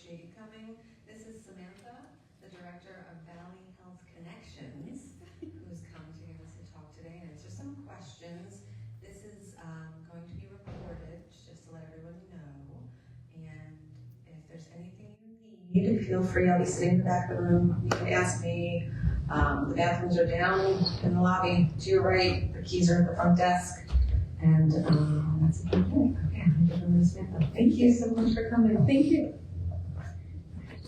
appreciate you coming. This is Samantha, the director of Valley Health Connections, who's come to give us a talk today and answer some questions. This is going to be recorded, just to let everyone know. And if there's anything you need, feel free. I'll be sitting in the back of the room. You can ask me. The bathrooms are down in the lobby to your right. The keys are at the front desk. And that's about it. Okay, I'm going to give them to Samantha. Thank you so much for coming. Thank you.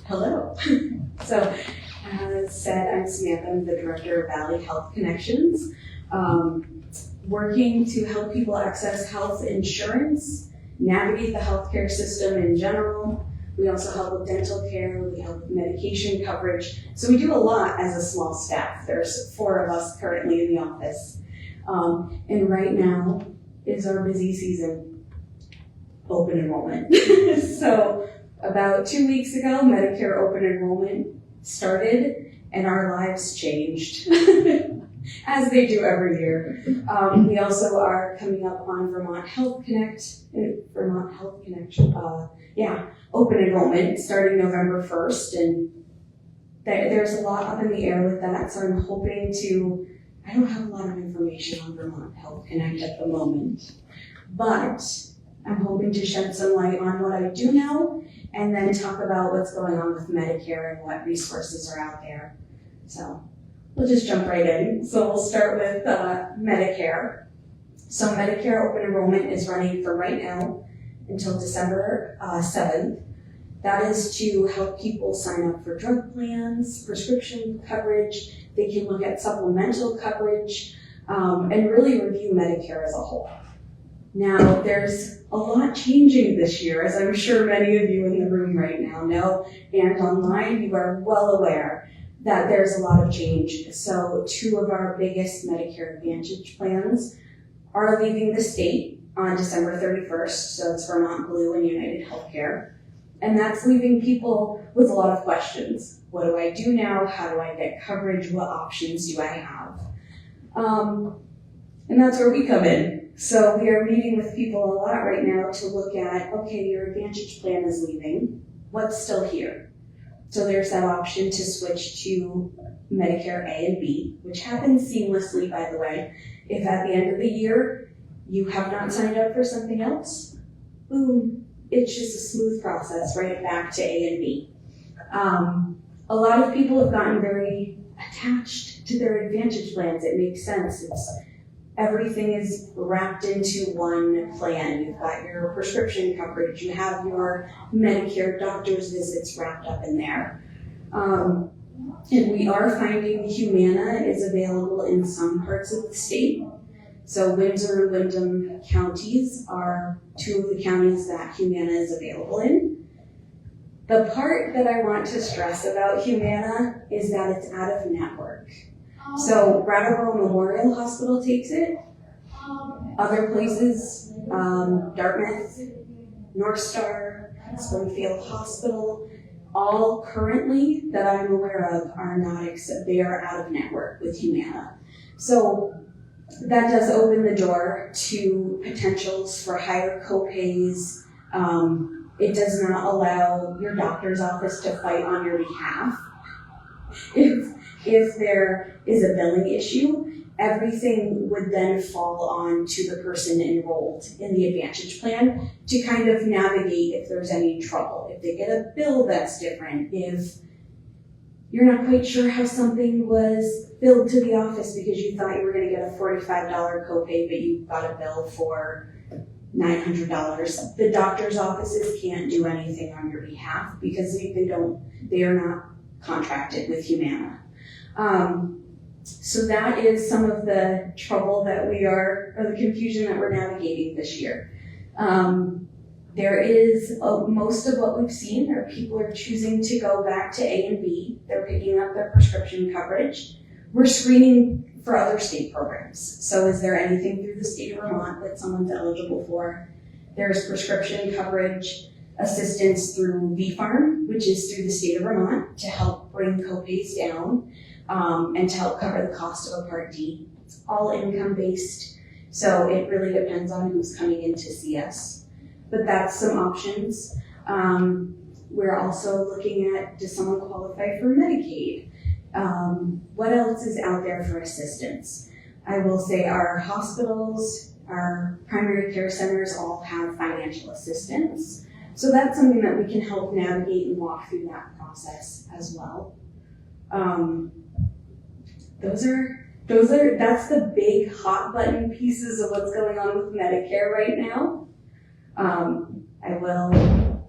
Hello. So, as said, I'm Samantha. I'm the director of Valley Health Connections, working to help people access health insurance, navigate the healthcare system in general. We also help with dental care. We help with medication coverage. So we do a lot as a small staff. There's 4 of us currently in the office. And right now is our busy season, open enrollment. So about 2 weeks ago, Medicare open enrollment started and our lives changed, as they do every year. We also are coming up on Vermont Health Connection, open enrollment starting November 1st. And there's a lot up in the air with that, so I'm hoping to, I don't have a lot of information on Vermont Health Connect at the moment, but I'm hoping to shed some light on what I do know and then talk about what's going on with Medicare and what resources are out there. So we'll just jump right in. So we'll start with Medicare. So Medicare open enrollment is running from right now until December 7th. That is to help people sign up for drug plans, prescription coverage. They can look at supplemental coverage and really review Medicare as a whole. Now, there's a lot changing this year, as I'm sure many of you in the room right now know, and online you are well aware that there's a lot of change. So 2 of our biggest Medicare Advantage plans are leaving the state on December 31st. So it's Vermont Blue and United Healthcare. And that's leaving people with a lot of questions. What do I do now? How do I get coverage? What options do I have? And that's where we come in. So we are meeting with people a lot right now to look at, okay, your Advantage plan is leaving. What's still here? So there's that option to switch to Medicare A and B, which happens seamlessly, by the way. If at the end of the year you have not signed up for something else, boom, it's just a smooth process right back to A and B. A lot of people have gotten very attached to their Advantage plans. It makes sense. Everything is wrapped into one plan. You've got your prescription coverage, you have your Medicare doctor's visits wrapped up in there. And we are finding Humana is available in some parts of the state. So Windsor and Windham counties are 2 of the counties that Humana is available in. The part that I want to stress about Humana is that it's out of network. So Brattleboro Memorial Hospital takes it. Other places, Dartmouth, North Star, Springfield Hospital, all currently that I'm aware of are not, they are out of network with Humana. So that does open the door to potentials for higher copays. It does not allow your doctor's office to fight on your behalf. If there is a billing issue, everything would then fall on to the person enrolled in the Advantage plan to kind of navigate if there's any trouble. If they get a bill that's different, if you're not quite sure how something was billed to the office because you thought you were going to get a $45 copay, but you got a bill for $900. The doctor's offices can't do anything on your behalf because they are not contracted with Humana. So that is some of the trouble that or the confusion that we're navigating this year. There is most of what we've seen are people are choosing to go back to A and B. They're picking up their prescription coverage. We're screening for other state programs. So is there anything through the state of Vermont that someone's eligible for? There's prescription coverage assistance through VFARM, which is through the state of Vermont to help bring copays down and to help cover the cost of a Part D. It's all income based, so it really depends on who's coming in to see us. But that's some options. We're also looking at, does someone qualify for Medicaid? What else is out there for assistance? I will say our hospitals, our primary care centers all have financial assistance. So that's something that we can help navigate and walk through that process as well. That's the big hot button pieces of what's going on with Medicare right now. I will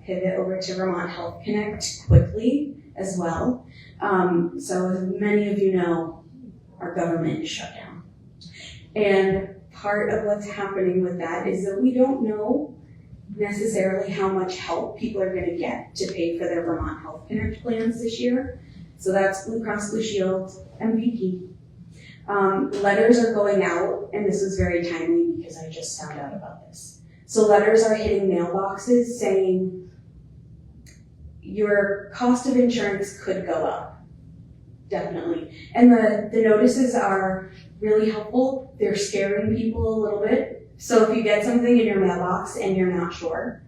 pivot over to Vermont Health Connect quickly as well. So as many of you know, our government is shut down. And part of what's happening with that is that we don't know necessarily how much help people are going to get to pay for their Vermont Health Connect plans this year. So that's Blue Cross Blue Shield, MVP. Letters are going out, and this was very timely because I just found out about this. So letters are hitting mailboxes saying your cost of insurance could go up, definitely. And the notices are really helpful. They're scaring people a little bit. So if you get something in your mailbox and you're not sure,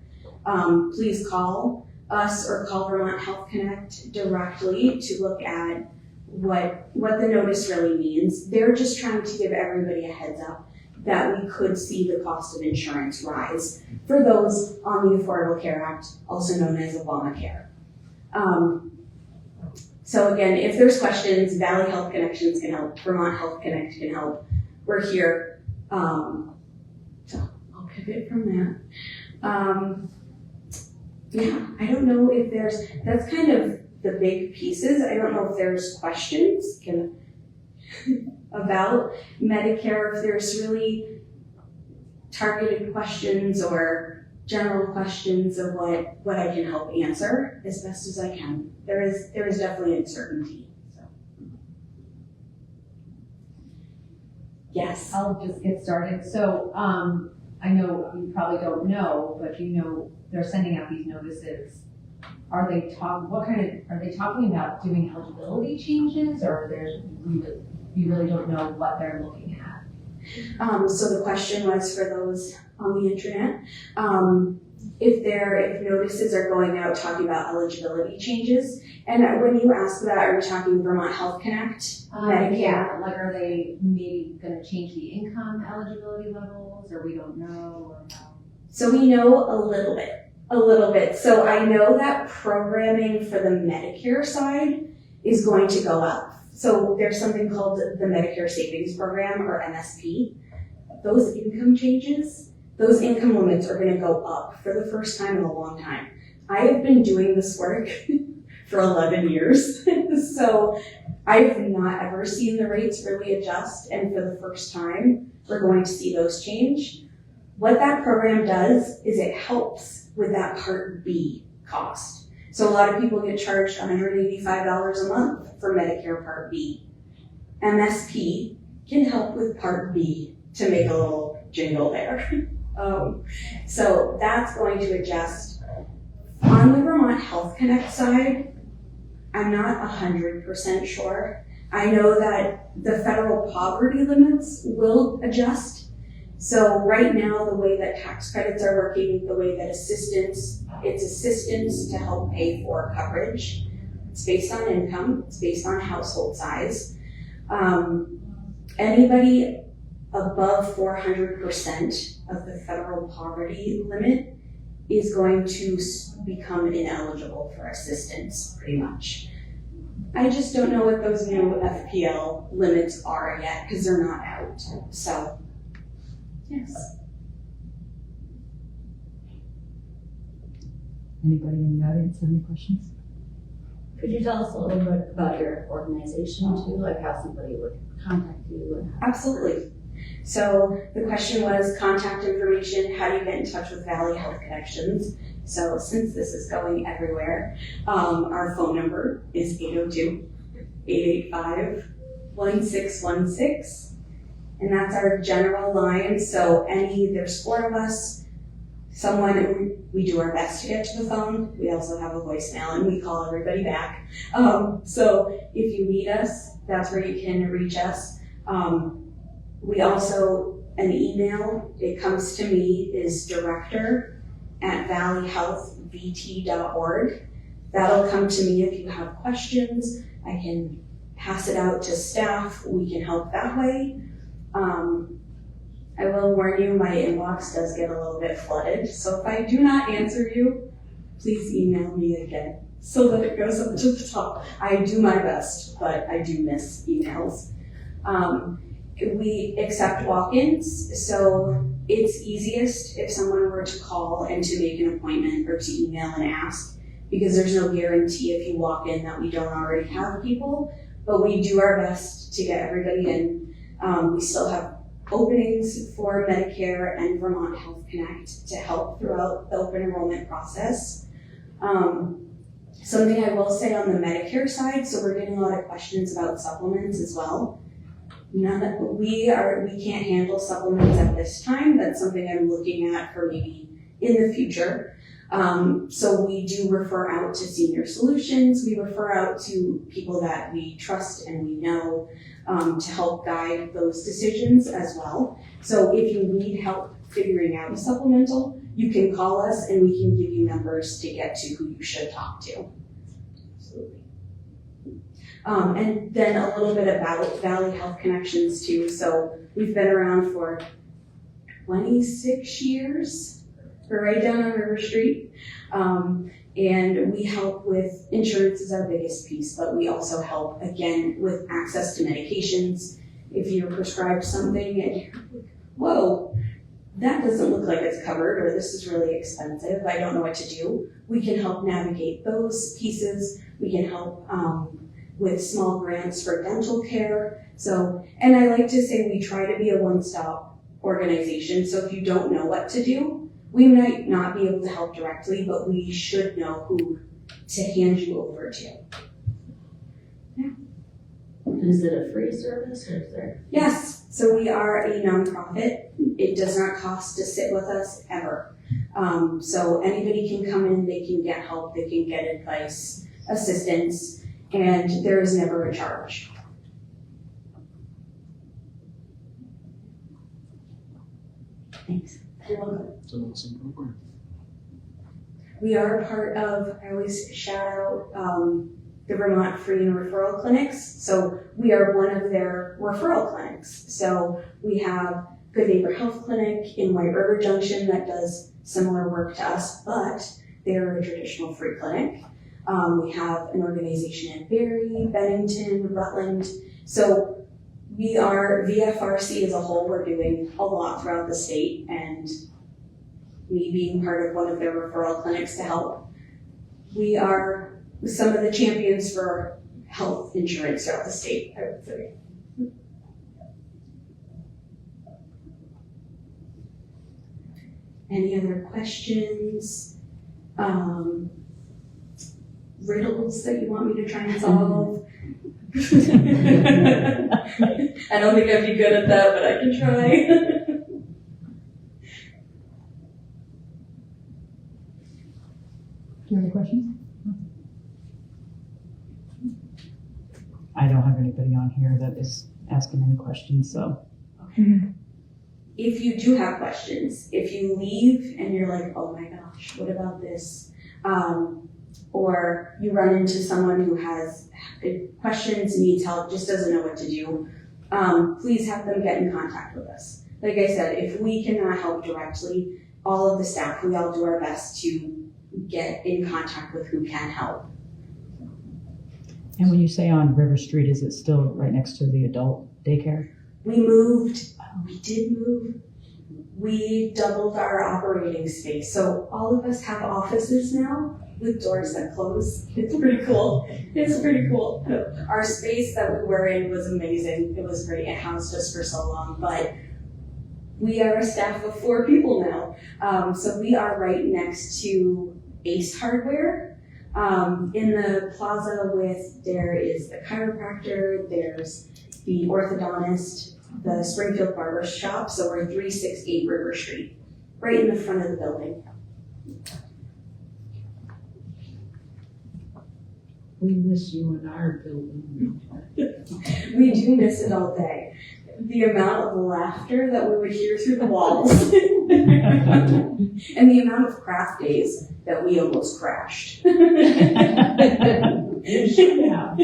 please call us or call Vermont Health Connect directly to look at what the notice really means. They're just trying to give everybody a heads up that we could see the cost of insurance rise for those on the Affordable Care Act, also known as Obamacare. So again, if there's questions, Valley Health Connections can help, Vermont Health Connect can help. We're here. So I'll pivot from that. Yeah, I don't know if that's kind of the big pieces. I don't know if there's questions about Medicare, if there's really targeted questions or general questions of what I can help answer as best as I can. There is definitely uncertainty. So. Yes. I'll just get started. So I know you probably don't know, but you know they're sending out these notices. Are they talking about doing eligibility changes, or you really don't know what they're looking at? So the question was for those on the internet, if notices are going out talking about eligibility changes, and when you ask that, are you talking Vermont Health Connect, Medicare? Yeah, like are they maybe going to change the income eligibility levels, or we don't know, or how? So we know a little bit. So I know that programming for the Medicare side is going to go up. So there's something called the Medicare Savings Program, or MSP. Those income changes, those income limits are going to go up for the first time in a long time. I have been doing this work for 11 years. So I've not ever seen the rates really adjust. And for the first time, we're going to see those change. What that program does is it helps with that Part B cost. So a lot of people get charged $185 a month for Medicare Part B. MSP can help with Part B to make a little jingle there. So that's going to adjust. On the Vermont Health Connect side, I'm not 100% sure. I know that the federal poverty limits will adjust. So right now, the way that tax credits are working, the way that it's assistance to help pay for coverage. It's based on income, it's based on household size. Anybody above 400% of the federal poverty limit is going to become ineligible for assistance, pretty much. I just don't know what those new FPL limits are yet, because they're not out, so. Yes. Anybody in the audience have any questions? Could you tell us a little bit about your organization too, like how somebody would contact you? And Absolutely. So the question was contact information, how do you get in touch with Valley Health Connections? So since this is going everywhere, our phone number is 802-885-1616. And that's our general line. So there's 4 of us. We do our best to get to the phone. We also have a voicemail and we call everybody back. So if you need us, that's where you can reach us. We also, an email, it comes to me, is director@valleyhealthvt.org. that'll come to me if you have questions. I can pass it out to staff. We can help that way. I will warn you, my inbox does get a little bit flooded. So if I do not answer you, please email me again so that it goes up to the top. I do my best, but I do miss emails. We accept walk-ins, so it's easiest if someone were to call and to make an appointment or to email and ask, because there's no guarantee if you walk in that we don't already have people, but we do our best to get everybody in. We still have openings for Medicare and Vermont Health Connect to help throughout the open enrollment process. Something I will say on the Medicare side, so we're getting a lot of questions about supplements as well. We can't handle supplements at this time. That's something I'm looking at for maybe in the future. So we do refer out to Senior Solutions. We refer out to people that we trust and we know to help guide those decisions as well. So if you need help figuring out a supplemental, you can call us and we can give you numbers to get to who you should talk to. Absolutely. And then a little bit about Valley Health Connections too. So we've been around for 26 years. We're right down on River Street. And we help with insurance is our biggest piece, but we also help again with access to medications. If you're prescribed something and you're like, whoa, that doesn't look like it's covered, or this is really expensive, I don't know what to do. We can help navigate those pieces. We can help with small grants for dental care. So, and I like to say we try to be a one-stop organization. So if you don't know what to do, we might not be able to help directly, but we should know who to hand you over to. Yeah. Is it a free service or is there? Yes, so we are a nonprofit. It does not cost to sit with us ever. So anybody can come in, they can get help, they can get advice, assistance, and there is never a charge. Thanks. You're welcome. It's an awesome program. We are a part of, I always shout out the Vermont Free and Referral Clinics. So we are one of their referral clinics. So we have Good Neighbor Health Clinic in White River Junction that does similar work to us, but they're a traditional free clinic. We have an organization in Barrie, Bennington, Rutland. So we are, VFRC as a whole, we're doing a lot throughout the state, and me being part of one of their referral clinics to help. We are some of the champions for health insurance throughout the state, I would say. Any other questions? Riddles that you want me to try and solve? I don't think I'd be good at that, but I can try. Do you have any questions? I don't have anybody on here that is asking any questions, so. Okay. If you do have questions, if you leave and you're like, oh my gosh, what about this? Or you run into someone who has questions, needs help, just doesn't know what to do, please have them get in contact with us. Like I said, if we cannot help directly, all of the staff, we all do our best to get in contact with who can help. And when you say on River Street, is it still right next to the adult daycare? We did move. We doubled our operating space. So all of us have offices now with doors that close. It's pretty cool. It's pretty cool. Our space that we were in was amazing. It was great. It housed us for so long, but we are a staff of 4 people now. So we are right next to Ace Hardware. In the plaza there is the chiropractor, there's the orthodontist, the Springfield Barber Shop. So we're 368 River Street, right in the front of the building. We miss you in our building. We do miss it all day. The amount of laughter that we would hear through the walls and the amount of craft days that we almost crashed. should have.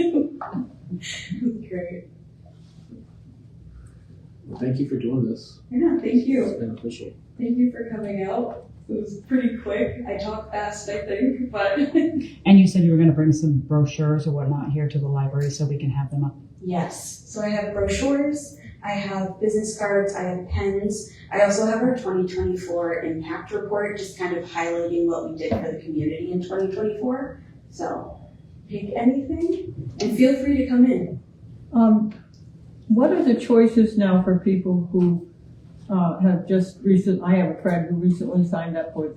Great. Well, thank you for doing this. Yeah, thank you. It's beneficial. Thank you for coming out. It was pretty quick. I talk fast, I think, but. And you said you were going to bring some brochures or whatnot here to the library so we can have them up. Yes. So I have brochures, I have business cards, I have pens. I also have our 2024 impact report, just kind of highlighting what we did for the community in 2024. So pick anything and feel free to come in. What are the choices now for people who have I have a friend who recently signed up with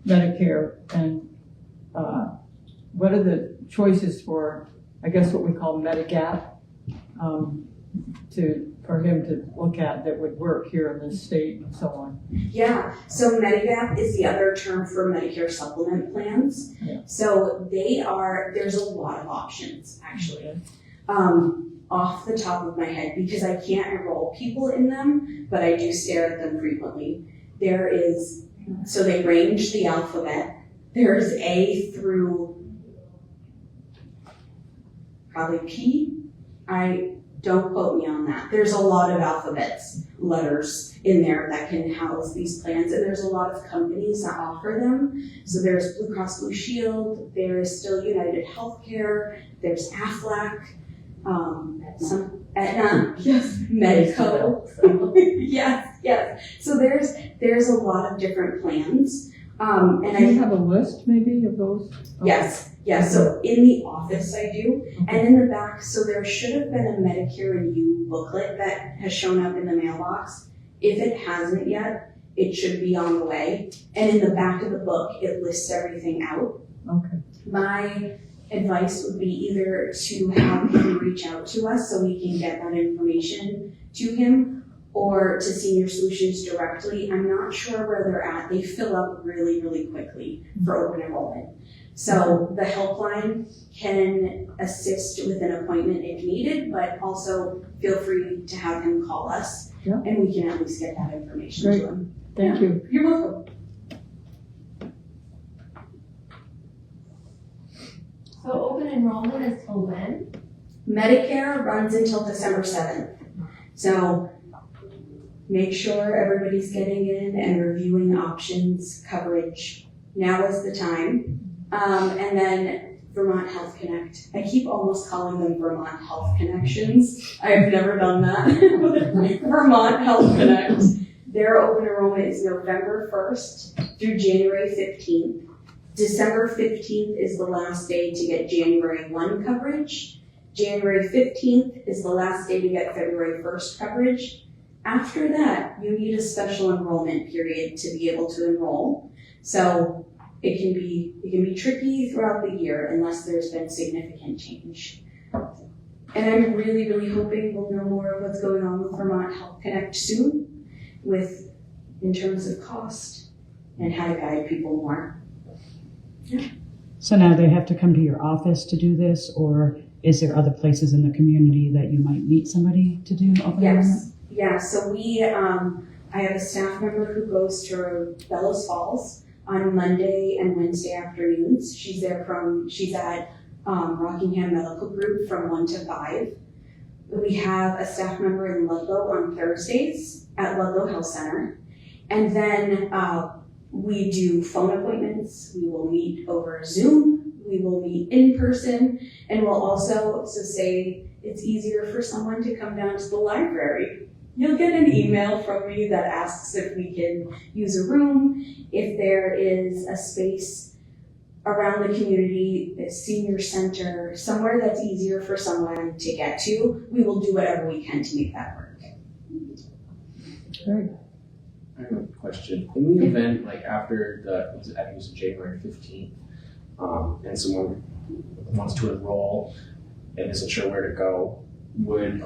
Medicare, and what are the choices for, I guess, what we call Medigap, for him to look at that would work here in this state and so on? Yeah, so Medigap is the other term for Medicare supplement plans. Yeah. So there's a lot of options, actually. Off the top of my head, because I can't enroll people in them, but I do stare at them frequently. So they range the alphabet. There's A through probably P. Don't quote me on that. There's a lot of letters in there that can house these plans, and there's a lot of companies that offer them. So there's Blue Cross Blue Shield, there's still United Healthcare, there's Aflac, some Aetna, yes, Medico, yes. So there's a lot of different plans, and Do I you have a list maybe of those? yes. So in the office I do, and in the back. So there should have been a Medicare and You booklet that has shown up in the mailbox. If it hasn't yet, it should be on the way. And in the back of the book, it lists everything out. Okay. My advice would be either to have him reach out to us so we can get that information to him, or to Senior Solutions directly. I'm not sure where they're at. They fill up really, really quickly for open enrollment. So the helpline can assist with an appointment if needed, but also feel free to have him call us, Yeah. and we can at least get that information Great. to him. Thank you. You're welcome. So open enrollment is till when? Medicare runs until December 7th. So make sure everybody's getting in and reviewing options, coverage. Now is the time. And then Vermont Health Connect. I keep almost calling them Vermont Health Connections. I've never done that. Vermont Health Connect. Their open enrollment is November 1st through January 15th. December 15th is the last day to get January 1 coverage. January 15th is the last day to get February 1st coverage. After that, you need a special enrollment period to be able to enroll. So it can be tricky throughout the year unless there's been significant change. And I'm really, really hoping we'll know more of what's going on with Vermont Health Connect soon, in terms of cost and how to guide people more. So now they have to come to your office to do this, or is there other places in the community that you might meet somebody to do open enrollment? Yes. Yeah, so I have a staff member who goes to Bellows Falls on Monday and Wednesday afternoons. She's at Rockingham Medical Group from 1 to 5. We have a staff member in Ludlow on Thursdays at Ludlow Health Center. And then we do phone appointments. We will meet over Zoom. We will meet in person. And we'll also say it's easier for someone to come down to the library. You'll get an email from me that asks if we can use a room, if there is a space around the community, a senior center, somewhere that's easier for someone to get to. We will do whatever we can to make that work. Great. I have a question. In the event, like after I think it was January 15th, and someone wants to enroll and isn't sure where to go, would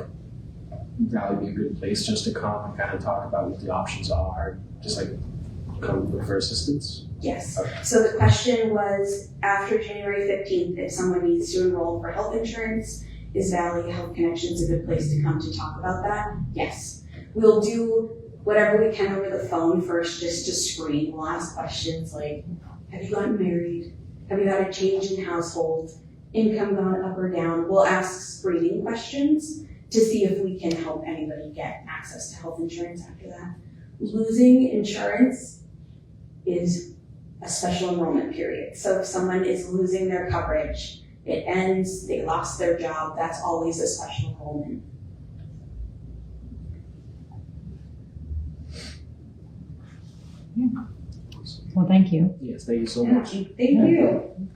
Valley be a good place just to come and kind of talk about what the options are, just like come look for assistance? Yes. Okay. So the question was, after January 15th, if someone needs to enroll for health insurance, is Valley Health Connections a good place to come to talk about that? Yes. We'll do whatever we can over the phone first, just to screen. We'll ask questions like, have you gotten married? Have you had a change in household? income gone up or down. We'll ask screening questions to see if we can help anybody get access to health insurance after that. Losing insurance is a special enrollment period. So if someone is losing their coverage, it ends, they lost their job, that's always a special enrollment. Well, thank you. Yes, thank you so Yeah, much. thank you.